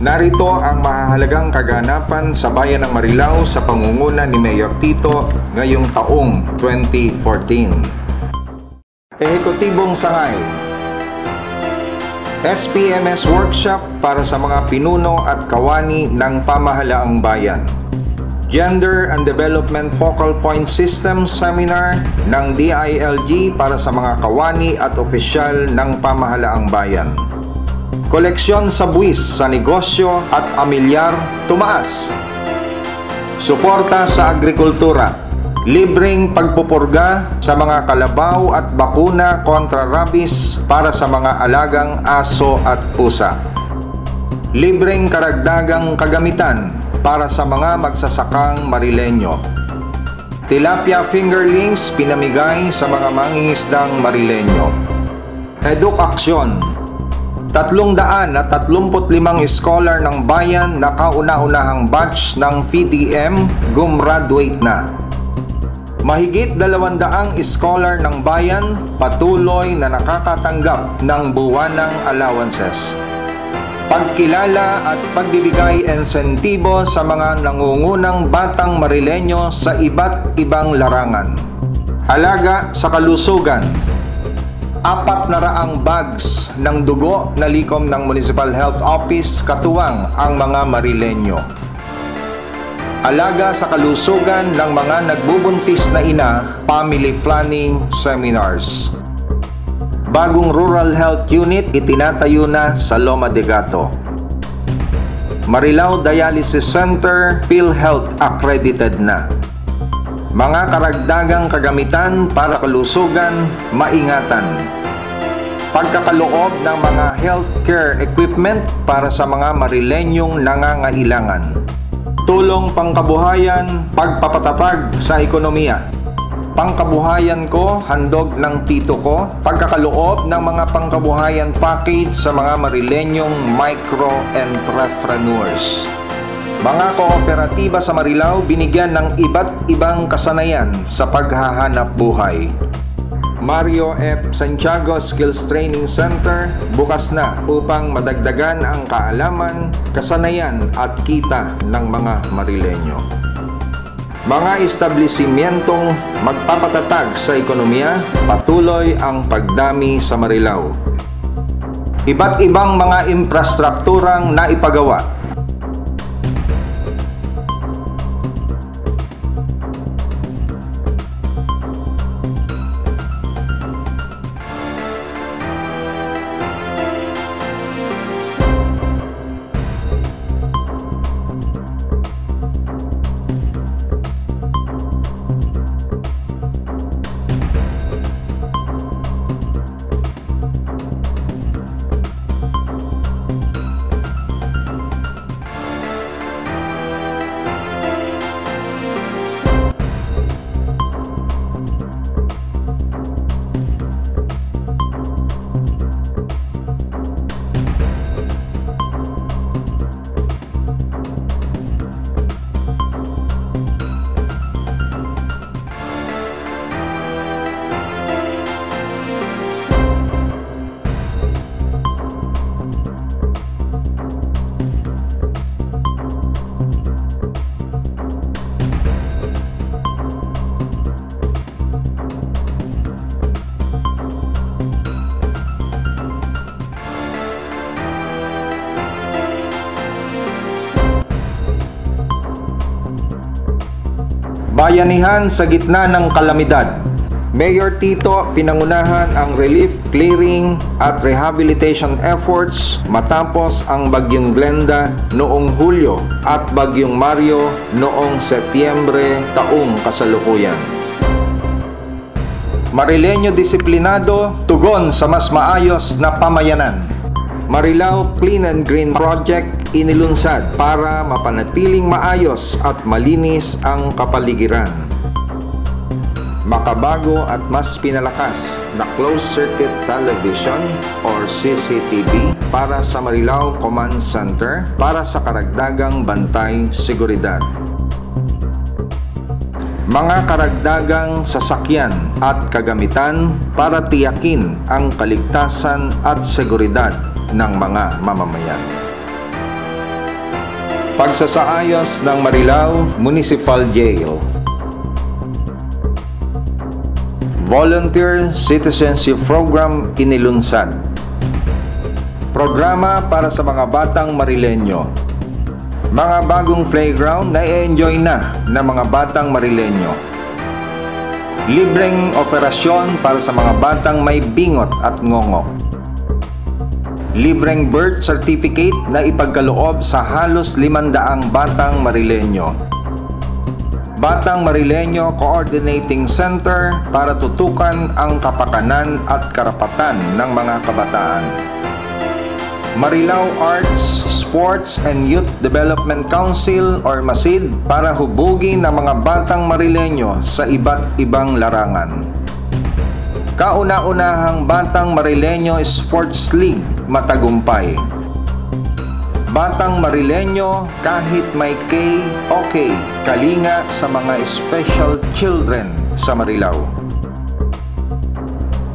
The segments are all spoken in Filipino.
Narito ang mahahalagang kaganapan sa bayan ng Marilao sa pangunguna ni Mayor Tito ngayong taong 2014. Ehekutibong sangay. SPMS Workshop para sa mga pinuno at kawani ng pamahalaang bayan. Gender and Development Focal Point System Seminar ng DILG para sa mga kawani at opisyal ng pamahalaang bayan. Koleksyon sa buwis sa negosyo at amilyar tumaas. Suporta sa agrikultura. Libreng pagpupurga sa mga kalabaw at bakuna kontra rabies para sa mga alagang aso at pusa. Libreng karagdagang kagamitan para sa mga magsasakang Marileño. Tilapia fingerlings pinamigay sa mga mangingisdang Marileño. Edukaksyon. 335 scholar ng bayan na kauna-unahang batch ng PDM gumraduate na. Mahigit 200 scholar ng bayan patuloy na nakakatanggap ng buwanang allowances. Pagkilala at pagbibigay insentibo sa mga nangungunang batang Marileño sa iba't ibang larangan. Halaga sa kalusugan. 400 bags ng dugo na likom ng Municipal Health Office katuwang ang mga Marileño. Alaga sa kalusugan ng mga nagbubuntis na ina, family planning seminars. Bagong Rural Health Unit itinatayo na sa Loma de Gato. Marilao Dialysis Center, PhilHealth accredited na. Mga karagdagang kagamitan para kalusugan, maingatan. Pagkakaloob ng mga healthcare equipment para sa mga Marileñong nangangailangan. Tulong pangkabuhayan, pagpapatatag sa ekonomiya. Pangkabuhayan ko, handog ng tito ko. Pagkakaloob ng mga pangkabuhayan package sa mga Marileñong micro-entrepreneurs. Mga kooperatiba sa Marilao binigyan ng iba't ibang kasanayan sa paghahanap buhay. Mario F. Santiago Skills Training Center bukas na upang madagdagan ang kaalaman, kasanayan at kita ng mga Marileño. Mga establishmentong magpapatatag sa ekonomiya, patuloy ang pagdami sa Marilao. Iba't ibang mga infrastrukturang naipagawa. Bayanihan sa gitna ng kalamidad. Mayor Tito pinangunahan ang relief, clearing at rehabilitation efforts matapos ang Bagyong Glenda noong Hulyo at Bagyong Mario noong Setyembre taong kasalukuyan. Marileño disiplinado, tugon sa mas maayos na pamayanan. Marilao Clean and Green Project inilunsad para mapanatiling maayos at malinis ang kapaligiran. Makabago at mas pinalakas na closed-circuit television or CCTV para sa Marilao Command Center para sa karagdagang bantay seguridad. Mga karagdagang sasakyan at kagamitan para tiyakin ang kaligtasan at seguridad ng mga mamamayan. Pagsasaayos ng Marilao Municipal Jail. Volunteer Citizenship Program inilunsad. Programa para sa mga batang Marileño. Mga bagong playground na i-enjoy na ng mga batang Marileño. Libreng operasyon para sa mga batang may bingot at ngongo. Libreng birth certificate na ipagkaloob sa halos 500 batang Marileño. Batang Marileño Coordinating Center para tutukan ang kapakanan at karapatan ng mga kabataan. Marilao Arts, Sports and Youth Development Council or MASID para hubugin ang mga batang Marileño sa iba't ibang larangan. Kauna-unahang Batang Marileño Sports League matagumpay. Batang Marileño kahit may K, okay, kalinga sa mga special children sa Marilao.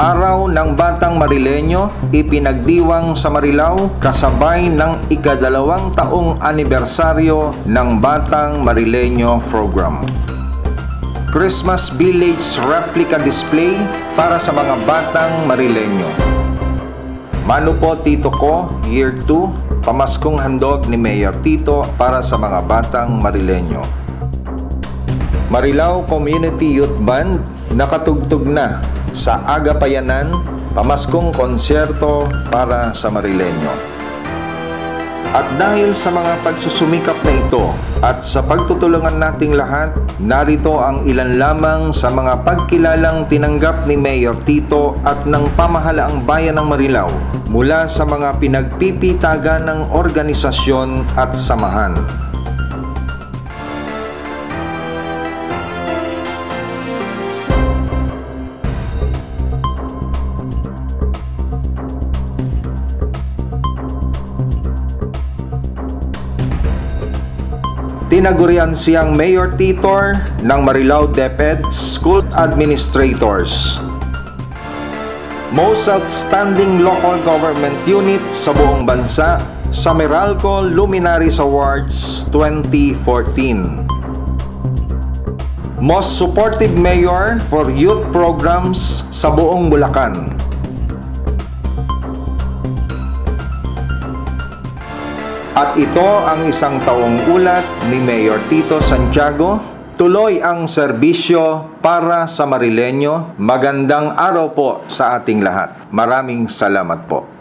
Araw ng Batang Marileño ipinagdiwang sa Marilao kasabay ng ika-2 taong anibersaryo ng Batang Marileño Program. Christmas Village Replica Display para sa mga batang Marileño. Mano po Tito Ko, Year 2, pamaskong handog ni Mayor Tito para sa mga batang Marileño. Marilao Community Youth Band nakatugtog na sa Agapayanan, pamaskong konsyerto para sa Marileño. At dahil sa mga pagsusumikap na ito at sa pagtutulungan nating lahat, narito ang ilan lamang sa mga pagkilalang tinanggap ni Mayor Tito at ng pamahalaang bayan ng Marilao mula sa mga pinagpipitagan ng organisasyon at samahan. Tinagurian siyang Mayor Titor ng Marilao DepEd School Administrators. Most Outstanding Local Government Unit sa buong bansa sa Meralco Luminaries Awards 2014. Most Supportive Mayor for Youth Programs sa buong Bulacan. At ito ang isang taong ulat ni Mayor Tito Santiago. Tuloy ang serbisyo para sa Marileño. Magandang araw po sa ating lahat. Maraming salamat po.